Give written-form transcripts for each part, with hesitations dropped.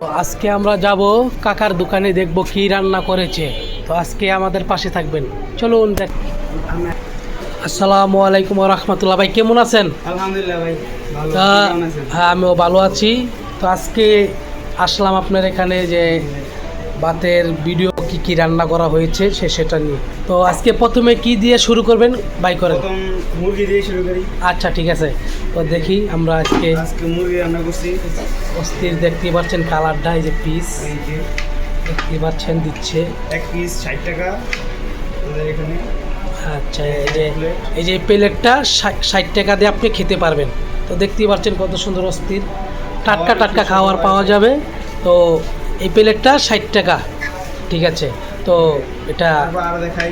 তো আজকে আমরা যাব কাকার দোকানে, দেখব কি রান্না করেছে। তো আজকে আমাদের পাশে থাকবেন, চলুন দেখ। আসসালামু আলাইকুম ওয়া রাহমাতুল্লাহ। ভাই কেমন আছেন? আলহামদুলিল্লাহ ভাই ভালো। তা আপনি কেমন আছেন? হ্যাঁ, আমিও ভালো আছি। তো আজকে আসলাম আপনার এখানে যে ভাতের ভিডিও কি কি রান্না করা হয়েছে সেটা নিয়ে। তো আজকে প্রথমে কি দিয়ে শুরু করবেন ভাই? করেন। প্রথম মুরগি দিয়ে শুরু করি। আচ্ছা ঠিক আছে, তো দেখি আমরা আজকে আজকে মুরগি রান্না করছি। অস্থির, দেখতে পাচ্ছেন কালারটা, এই যে পিস এই যে দেখতে পাচ্ছেন দিচ্ছে। এক পিস 60 টাকা আমাদের এখানে। আচ্ছা, এই যে প্লেটটা 60 টাকা দিয়ে আপনি খেতে পারবেন। তো দেখতেই পাচ্ছেন কত সুন্দর অস্থির টাটকা টাটকা খাবার পাওয়া যাবে। তো এই প্লেটটা 60 টাকা, ঠিক আছে। তো এটা আরো দেখাই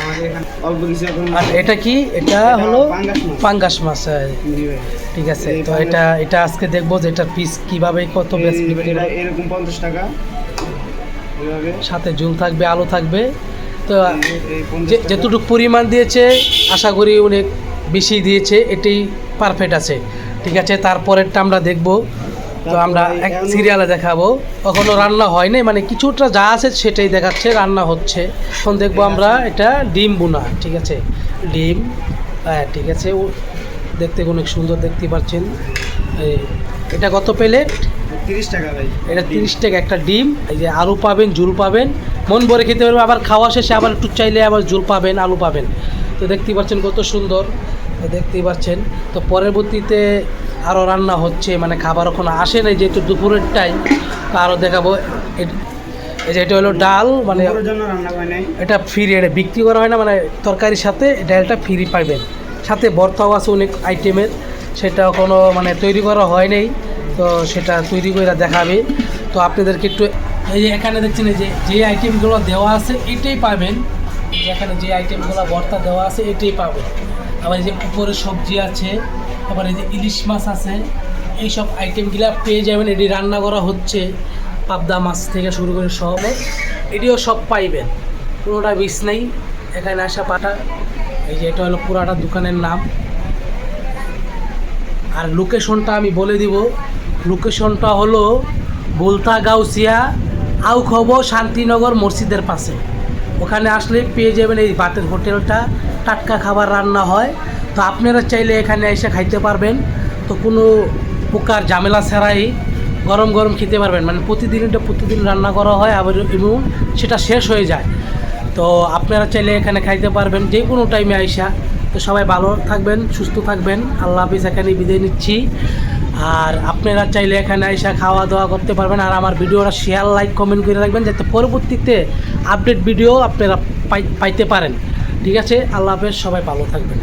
আমাদের এখানে অল্প কিছু এখন। আর এটা কি? এটা হলো পাঙ্গাস মাছ। পাঙ্গাস মাছ। জি ভাই। ঠিক আছে, এই তো এটা আজকে দেখবো যে এটার পিস কিভাবে কত বেশি এটা এরকম 50 টাকা এভাবে। সাথে ঝুল থাকবে, আলু থাকবে। তো এই 50 টাকা। যেটুকু পরিমাণ দিয়েছে আশা করি অনেক বেশি দিয়েছে, এটাই পারফেক্ট আছে, ঠিক আছে। তারপরেরটা আমরা দেখব। তো আমরা এক সিরিয়ালে দেখাবো, কখনো রান্না হয় নাই, মানে কিছুটা যা আছে সেটাই দেখাচ্ছে, রান্না হচ্ছে। এখন দেখবো আমরা এটা ডিম বোনা, ঠিক আছে। ডিম, হ্যাঁ ঠিক আছে, ও দেখতে অনেক সুন্দর, দেখতে পাচ্ছেন। এটা কত প্লেট? 30 টাকা ভাই। এটা 30 টাকা একটা ডিম। এই যে আলু পাবেন, ঝুল পাবেন, মন ভরে খেতে পারবেন। আবার খাওয়া শেষে আবার একটু চাইলে আবার ঝুল পাবেন, আলু পাবেন। তো দেখতেই পাচ্ছেন কত সুন্দর, দেখতেই পাচ্ছেন। তো পরবর্তীতে আরও রান্না হচ্ছে, মানে খাবার ওখানে আসে নাই যেহেতু দুপুরের টাইম। তো আরও দেখাবো। এই যে এটা হলো ডাল, মানে দুপুরের জন্য রান্না হয় নাই। এটা ফ্রি, এটা বিক্রি করা হয় না, মানে তরকারির সাথে ডালটা ফ্রি পাবেন। সাথে ভর্তাও আছে অনেক আইটেমের, সেটা কোনো মানে তৈরি করা হয় নাই। তো সেটা তৈরি করে দেখাবে। তো আপনাদেরকে একটু, এই যে এখানে দেখছেন, এই যে আইটেমগুলো দেওয়া আছে এটাই পাবেন। এই যে এখানে যে আইটেমগুলো ভর্তা দেওয়া আছে এটাই পাবেন। আবার এই যে উপরে সবজি আছে, আবার এই যে ইলিশ মাছ আছে, এইসব আইটেমগুলো পেয়ে যাবেন। এটি রান্না করা হচ্ছে, পাবদা মাছ থেকে শুরু করে সব, এটিও সব পাইবেন, কোনোটা মিস নেই। এখানে আসা পাটা, এই যে এটা হলো পুরাটা দোকানের নাম। আর লোকেশনটা আমি বলে দিব, লোকেশনটা হলো বুলতা গাউসিয়া আউখব শান্তিনগর মসজিদের পাশে। ওখানে আসলে পেয়ে যাবেন এই ভাতের হোটেলটা, টাটকা খাবার রান্না হয়। তো আপনারা চাইলে এখানে এসে খাইতে পারবেন। তো কোনো প্রকার ঝামেলা ছাড়াই গরম গরম খেতে পারবেন, মানে প্রতিদিন রান্না করা হয়, আবার এবং সেটা শেষ হয়ে যায়। তো আপনারা চাইলে এখানে খাইতে পারবেন যে কোনো টাইমে আইসা। তো সবাই ভালো থাকবেন, সুস্থ থাকবেন, আল্লাহ হাফিজ। এখানে বিদায় নিচ্ছি। আর আপনারা চাইলে এখানে আইসা খাওয়া দাওয়া করতে পারবেন। আর আমার ভিডিওটা শেয়ার, লাইক, কমেন্ট করে রাখবেন, যাতে পরবর্তীতে আপডেট ভিডিও আপনারা পাইতে পারেন, ঠিক আছে। আল্লাহ হাফেজ, সবাই ভালো থাকবেন।